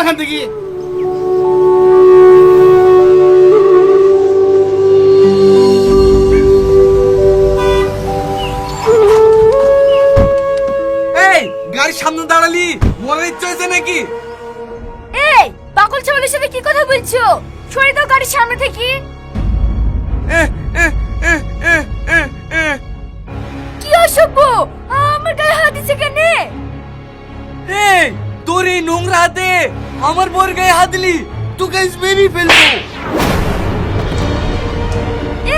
এখান থেকে। এই গাড়ির সামনে দাঁড়ালি, মরার ইচ্ছে হয়েছে নাকি? এই পাগল ছাগলের সাথে কি কথা বলছো? সরে দাও গাড়ির সামনে থেকে। কি অসভ্য, আমার গায়ে হাত দিছে কেন? এই তোর এই নোংরা হাতে আমার বর গায়ে হাত দিলি, তোকে মেরেই ফেলবো।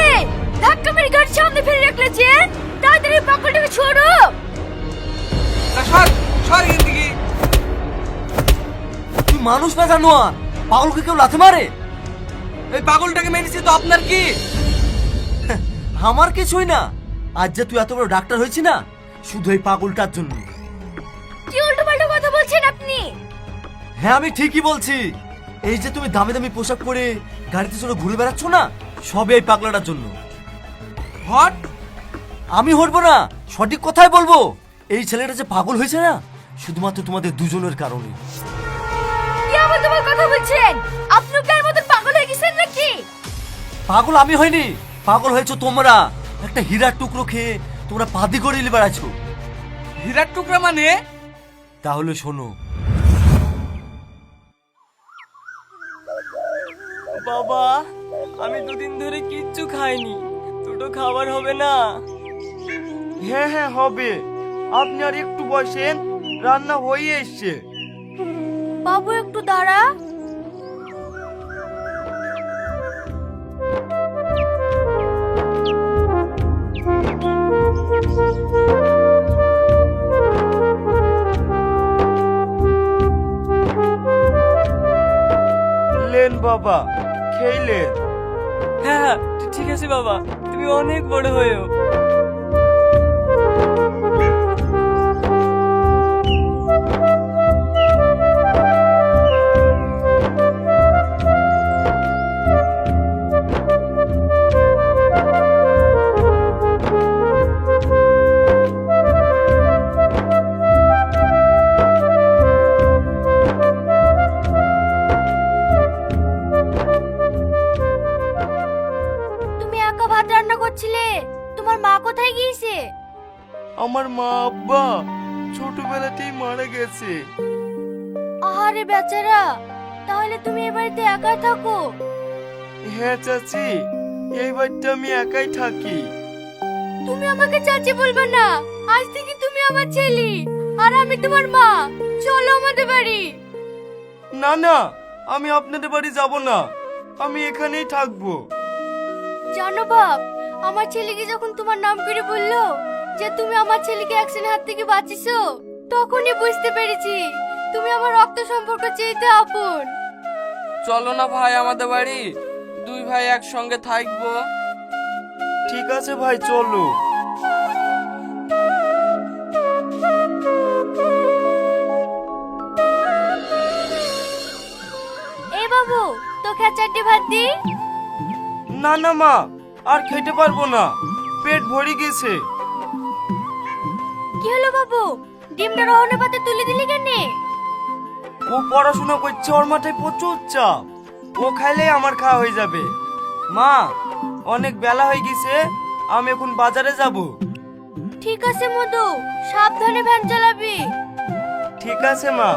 এই ধাক্কা মেরে গাড়ির সামনে ফেলে রাখলে যে, তাড়াতাড়ি পাগলটাকে ছোড়ো। সর সর এখান থেকে। তুই মানুষ না জানো, পাগলকে কেউ লাথি মারে? এই পাগলটাকে মেরেছি তো আপনার কি? আমার কিছুই না। আজ যে তুই এত বড় ডাক্তার হয়েছি না, শুধু এই পাগলটার জন্য। কি উল্টোপাল্টা কথা বলছেন আপনি? হ্যাঁ আমি ঠিকই বলছি। এই যে তুমি দামি দামি পোশাক পরে গাড়িতে চলে ঘুরে বেড়াচ্ছ না, সবই এই পাগলাটার জন্য। হট? আমি হটবো না, সঠিক কথাই বলবো। এই ছেলেটা যে পাগল হয়েছে না, শুধুমাত্র তোমাদের দুজনের কারণে। কি আবার তোমার কথা বলছেন? আপনি কি আর মতন পাগল হয়ে গেছেন নাকি? পাগল আমি হইনি, পাগল হয়েছো তোমরা। একটা হীরার টুকরো খেয়ে তোমরা পাদি করে বেড়াচ্ছ। হীরার টুকরা মানে? তাহলে শোনো। বাবা, আমি দুদিন ধরে কিচ্ছু খাইনি, দুটো খাবার হবে না? হ্যাঁ হ্যাঁ হবে, আপনি আর একটু বসেন, রান্না হয়ে এসছে। বাবু একটু দাঁড়া। লেন বাবা, খেইলেন। হ্যাঁ হ্যাঁ ঠিক আছে বাবা, তুমি অনেক বড় হয়েও। তুমি একা ভাত রান্না করছিলে, তোমার মা কোথায় গিয়েছে? আমার মা আব্বা ছোটবেলাতেই মারা গেছে। আহারে বেচারা, তাহলে তুমি এ বাড়িতে একাই থাকো? হ্যাঁ চাচি, এই বাড়িতে আমি একাই থাকি। তুমি আমাকে চাচি বলবে না, আজ থেকে তুমি আমার ছেলে আর আমি তোমার মা। চলো আমাদের বাড়ি। না না, আমি আপনাদের বাড়ি যাব না, আমি এখানেই থাকবো। জানো বাপ, আমার ছেলেকে যখন তোমার নাম করে বললো যে তুমি আমার ছেলেকে অ্যাক্সিডেন্টের হাত থেকে বাঁচিয়েছো, তখনই বুঝতে পেরেছি তুমি আমার রক্ত সম্পর্ক চেয়েতে আপন। চলো না ভাই আমাদের বাড়ি, দুই ভাই একসঙ্গে থাকবো। ঠিক আছে ভাই, চলো। এই বাবু, তোকে আর চারটে ভাত দি। না না মা, আর খেতে পারবো না, পেট ভরে গেছে। কি হলো বাবু, ডিমটা রহনে পাতে তুলে দিলি কেন? ও পড়াশোনা করছে, ওর মাথায় প্রচুর চাপ, ও খাইলেই আমার খাওয়া হয়ে যাবে। মা, অনেক বেলা হয়ে গেছে, আমি এখন বাজারে যাব। ঠিক আছে মধু, সাবধানে ভ্যান চালাবি। ঠিক আছে মা।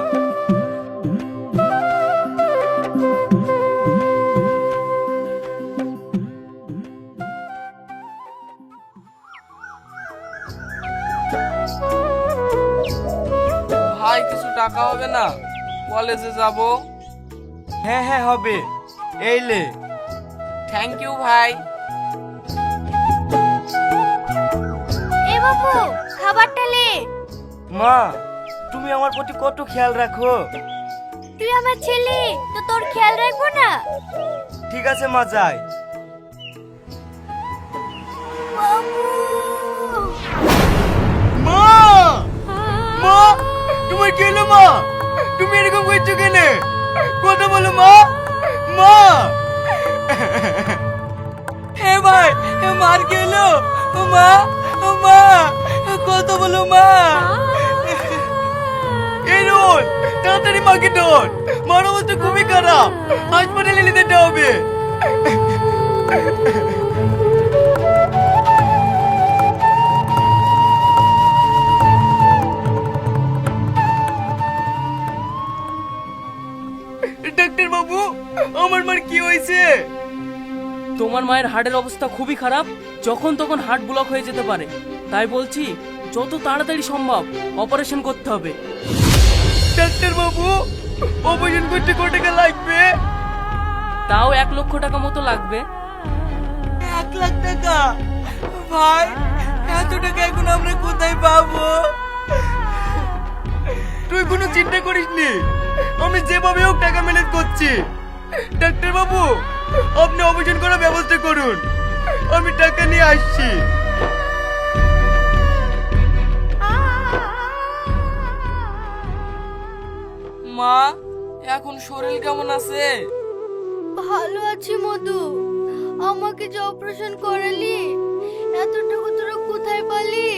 ভাই কিছু টাকা হবে না, কলেজে যাব। হ্যাঁ হ্যাঁ হবে, এই লে। থ্যাংক ইউ ভাই। এ বাবু, খাবারটা লে। মা, তুমি আমার প্রতি কত খেয়াল রাখো। তুই আমার ছেলে, তো তোর খেয়াল রাখবো না? ঠিক আছে মা, যাই। মা, মা, তোমার কি হলো মা? তুমি এরকম করছো কেন? কথা বলো মা, মা। হে ভাই, হে মার গেল। মা, মা, কত বলো মা। এই রোল, তাড়াতাড়ি মাকে ধর, মার অবস্থা খুবই খারাপ, হাসপাতালে নিয়ে যেতে হবে। ডাক্তার বাবু, আমার মার কি হয়েছে? তোমার মায়ের হার্টের অবস্থা খুবই খারাপ, যখন তখন হার্ট ব্লক হয়ে যেতে পারে। তাই বলছি যত তাড়াতাড়ি সম্ভব অপারেশন করতে হবে। ডাক্তার বাবু, অপারেশন করতে কত টাকা লাগবে? তাও 1 লক্ষ টাকা মতো লাগবে। 1 লাখ টাকা? ভাই, এত টাকা এখন আমরা কোথায় পাবো? তুই কোনো চিন্তা করিস নি, আমি যেভাবে হোক টাকা ম্যানেজ করছি। ডাক্তার বাবু, আপনি অপারেশন করার ব্যবস্থা করুন, আমি টাকা নিয়ে আসছি। মা, এখন শরীর কেমন আছে? ভালো আছি মধু। আমাকে যে অপারেশন করালি, এত টাকা তোরা কোথায় পালি?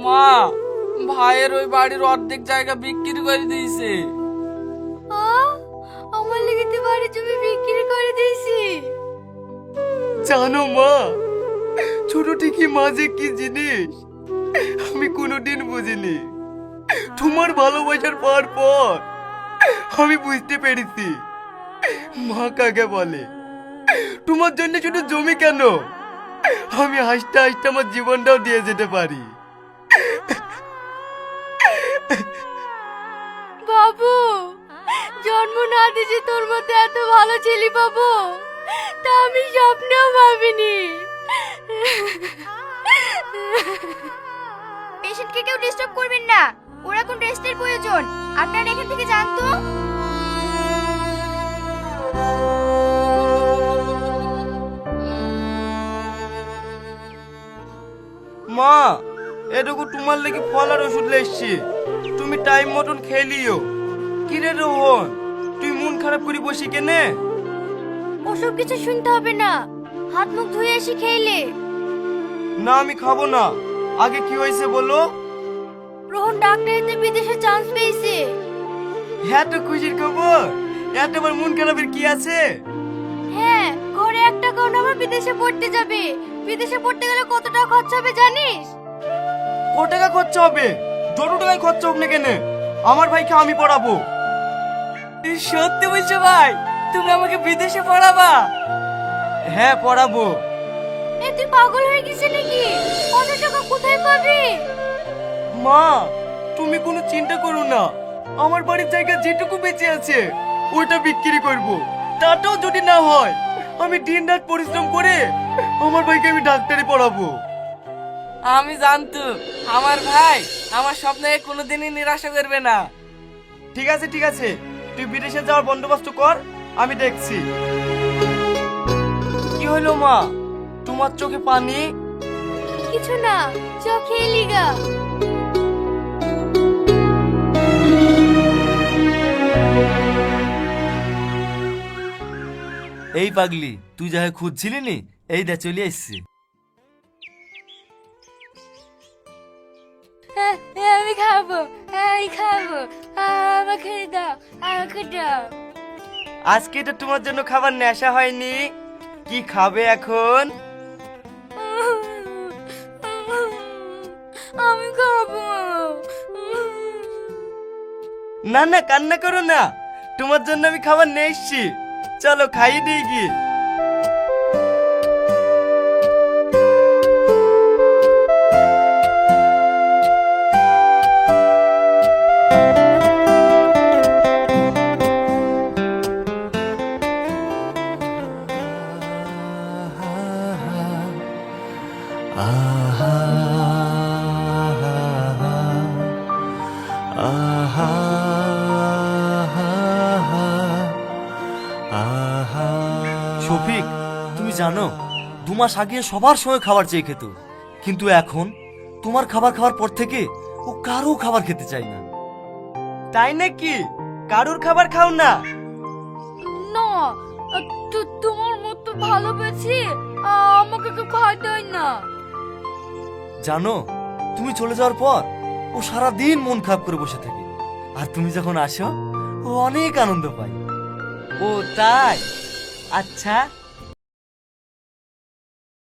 মা, ভাইয়ের ওই বাড়ির অর্ধেক জায়গা বিক্রি করে দিয়েছে। আমার লেগে তো বাড়ি জমি বিক্রি করে দিয়েছি। জানো মা, ছোট থেকে মাঝে কি জিনিস আমি কোনোদিন বুঝিনি। তোমার ভালোবাসার পর পর আমি বুঝতে পেরেছি মা কাকে বলে। তোমার জন্য শুধু জমি কেন, আমি হাসতে হাসতে আমার জীবনটাও দিয়ে যেতে পারি। বাবু, জন্ম না দিয়ে তোর মতো এত ভালো ছেলে পাবো তা আমি স্বপ্নেও ভাবিনি। পেশেন্টকে কেউ ডিস্টার্ব করবেন না, ওর এখন রেস্টের প্রয়োজন। আপনারা এখান থেকে যান তো। মা, এটুকু তোমার লেগে ফল আর ওষুধ লেসছি, তুমি টাইম মতন খেয়ে লিও। কিরে রোহন, তুই মন খারাপ করে বসি কেনে? ওসব কিছু শুনতে হবে না, হাত মুখ ধুয়ে এসে খেলে। না, আমি খাবো না। আগে কি হয়েছে বলো? রোহন ডাক্তারিতে বিদেশে চান্স পেয়েছে। এত খুশির খবর, এত আমার মন খারাপের কি আছে? হ্যাঁ, ঘরে একটা কারণ আমার বিদেশে পড়তে যাবে। বিদেশে পড়তে গেলে কত টাকা খরচ হবে জানিস? কত টাকা খরচা হবে? যত টাকায় খরচা হোক না কেন, আমার ভাইকে আমি পড়াবো। সত্যি বলছো ভাই? তুমি আমাকে বিদেশে পড়াবা? হ্যাঁ, পড়াবো। এ তুই পাগল হয়ে গেছিস নাকি? কত টাকা কোথায় পাবি? মা, তুমি কোনো চিন্তা করো না, আমার বাড়ির জায়গা যেটুকু বেঁচে আছে ওইটা বিক্রি করব। তাতেও যদি না হয়, আমি দিনরাত পরিশ্রম করে আমার ভাইকে আমি ডাক্তারি পড়াবো। আমি জানতো আমার ভাই আমার স্বপ্নে কোনোদিনই নিরাশা করবে না। ঠিক আছে ঠিক আছে, তুই বিদেশে যাওয়ার বন্দোবস্ত কর, আমি দেখছি। কি হলো মা, তোমার চোখে পানি? কিছু না, চ খেয়ে লিগা। এই পাগলি, তুই যাকে খুঁজছিলি নি, এই দে চলে এসছি। আমি খাবো, আমি খাবো, আমাকে দাও, আমাকে দাও। আজকে এটা তোমার জন্য খাবার নেশা হয়নি, কি খাবে এখন? আমি খাবো। না না, কান্না করো না, তোমার জন্য আমি খাবার নিয়ে এসছি, চলো খাইয়ে দিই কি। শফিক, তুমি জানো 2 মাস আগে সবার সঙ্গে খাবার চেয়ে খেত, কিন্তু এখন তোমার খাবার খাওয়ার পর থেকে ও কারো খাবার খেতে চায় না। তাই নাকি? কারুর খাবার খাও না? না, তোমার মতো ভালোবেসে আমাকে তো খাইতে হয় না। জানো, তুমি চলে যাওয়ার পর ও সারা দিন মন খারাপ করে বসে থাকে। আর তুমি যখন আসো ও অনেক আনন্দ পায়। ও তাই? আচ্ছা